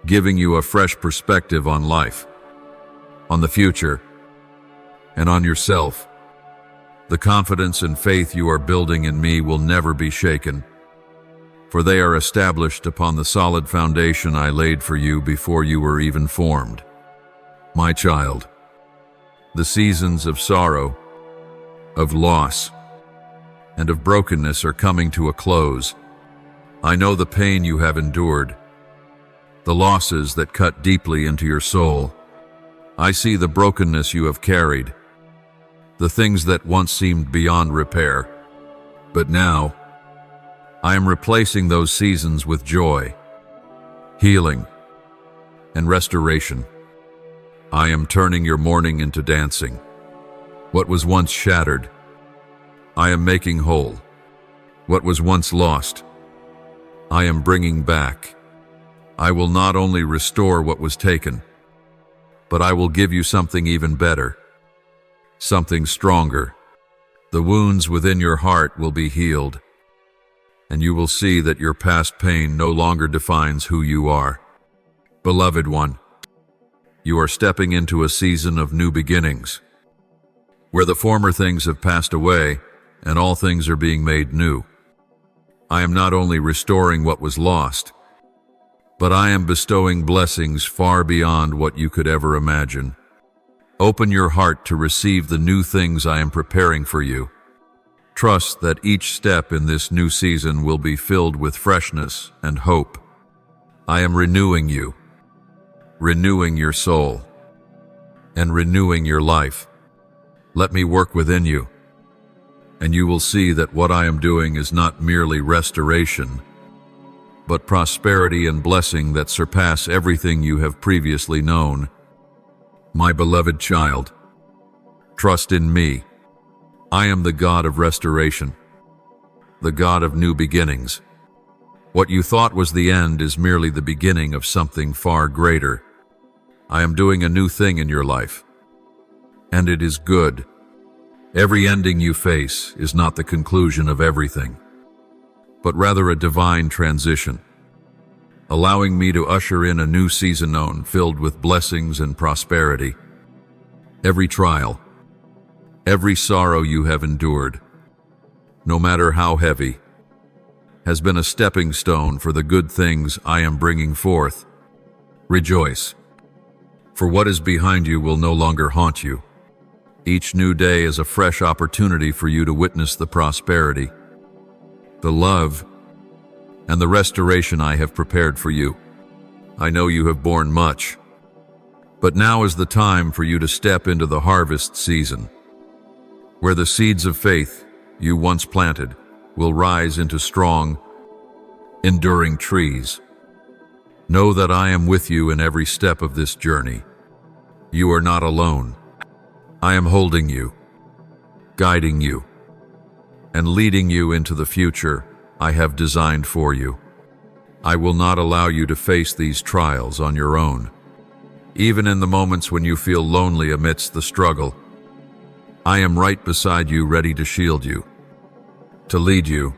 giving you a fresh perspective on life, on the future, and on yourself. The confidence and faith you are building in me will never be shaken, for they are established upon the solid foundation I laid for you before you were even formed. My child, the seasons of sorrow, of loss, and of brokenness are coming to a close. I know the pain you have endured, the losses that cut deeply into your soul. I see the brokenness you have carried, the things that once seemed beyond repair. But now, I am replacing those seasons with joy, healing, and restoration. I am turning your mourning into dancing. What was once shattered, I am making whole. What was once lost, I am bringing back. I will not only restore what was taken, but I will give you something even better, something stronger. The wounds within your heart will be healed, and you will see that your past pain no longer defines who you are. Beloved one, you are stepping into a season of new beginnings, where the former things have passed away and all things are being made new. I am not only restoring what was lost, but I am bestowing blessings far beyond what you could ever imagine. Open your heart to receive the new things I am preparing for you. Trust that each step in this new season will be filled with freshness and hope. I am renewing you, renewing your soul, and renewing your life. Let me work within you, and you will see that what I am doing is not merely restoration, but prosperity and blessing that surpass everything you have previously known. My beloved child, trust in me. I am the God of restoration, the God of new beginnings, What you thought was the end is merely the beginning of something far greater. I am doing a new thing in your life, and it is good. Every ending you face is not the conclusion of everything, but rather a divine transition, allowing me to usher in a new season filled with blessings and prosperity. Every trial, every sorrow you have endured, no matter how heavy, has been a stepping stone for the good things I am bringing forth. Rejoice, for what is behind you will no longer haunt you. Each new day is a fresh opportunity for you to witness the prosperity, the love, and the restoration I have prepared for you. I know you have borne much, but now is the time for you to step into the harvest season, where the seeds of faith you once planted will rise into strong, enduring trees. Know that I am with you in every step of this journey. You are not alone. I am holding you, guiding you, and leading you into the future I have designed for you. I will not allow you to face these trials on your own. Even in the moments when you feel lonely amidst the struggle, I am right beside you, ready to shield you, to lead you.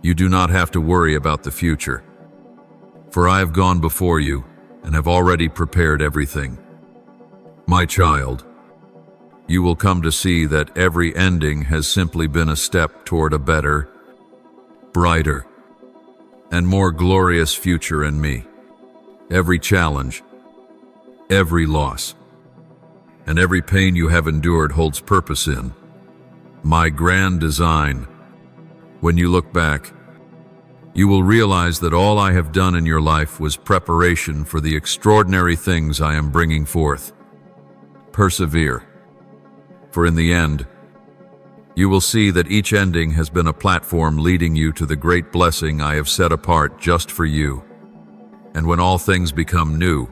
You do not have to worry about the future, for I have gone before you and have already prepared everything. My child, you will come to see that every ending has simply been a step toward a better, brighter, and more glorious future in me. Every challenge, every loss, and every pain you have endured holds purpose in my grand design. When you look back, you will realize that all I have done in your life was preparation for the extraordinary things I am bringing forth. Persevere, for in the end, you will see that each ending has been a platform leading you to the great blessing I have set apart just for you. And when all things become new,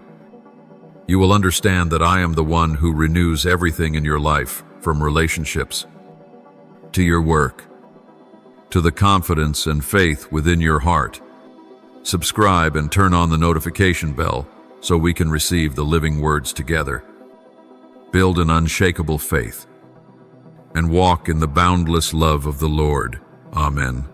you will understand that I am the one who renews everything in your life, from relationships to your work, to the confidence and faith within your heart. Subscribe and turn on the notification bell so we can receive the living words together. Build an unshakable faith and walk in the boundless love of the Lord. Amen.